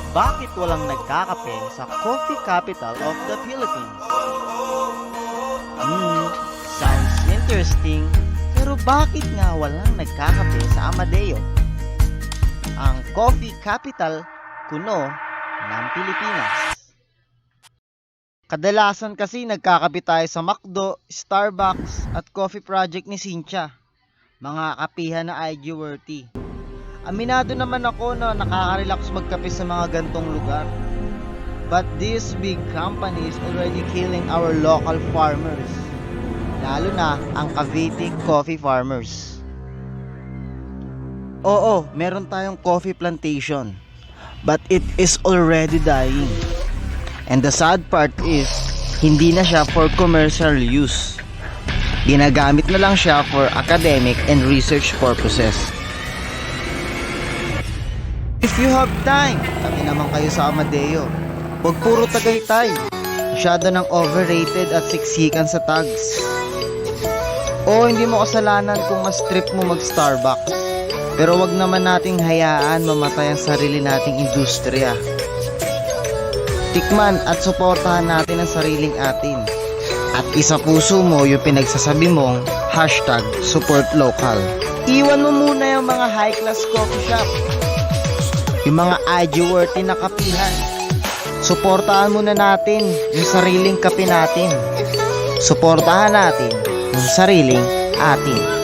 Bakit walang nagkakape sa coffee capital of the Philippines? Sounds interesting. Pero bakit nga walang nagkakape sa Amadeo? Ang coffee capital kuno ng Pilipinas. Kadalasan kasi nagkakape tayo sa McDo, Starbucks at coffee project ni Cynthia. Mga kapihan na IG worthy. Aminado naman ako na nakaka-relax magkape sa mga gantong lugar. But these big companies already killing our local farmers. Lalo na ang Cavite coffee farmers. Oo, meron tayong coffee plantation. But it is already dying. And the sad part is, hindi na siya for commercial use. Ginagamit na lang siya for academic and research purposes. If you have time, tabi naman kayo sa Amadeo. Huwag puro Tagaytay. Masyado ng overrated at siksikan sa tags. O hindi mo kasalanan kung mas trip mo mag-Starbucks. Pero wag naman nating hayaan mamatay ang sarili nating industriya. Tikman at suportahan natin ang sariling atin. At isa puso mo yung pinagsasabi mong #supportlocal. Iwan mo muna yung mga high-class coffee shop. Yung mga IG-worthy na kapihan. Suportahan muna natin yung sariling kape natin. Suportahan natin yung sariling atin.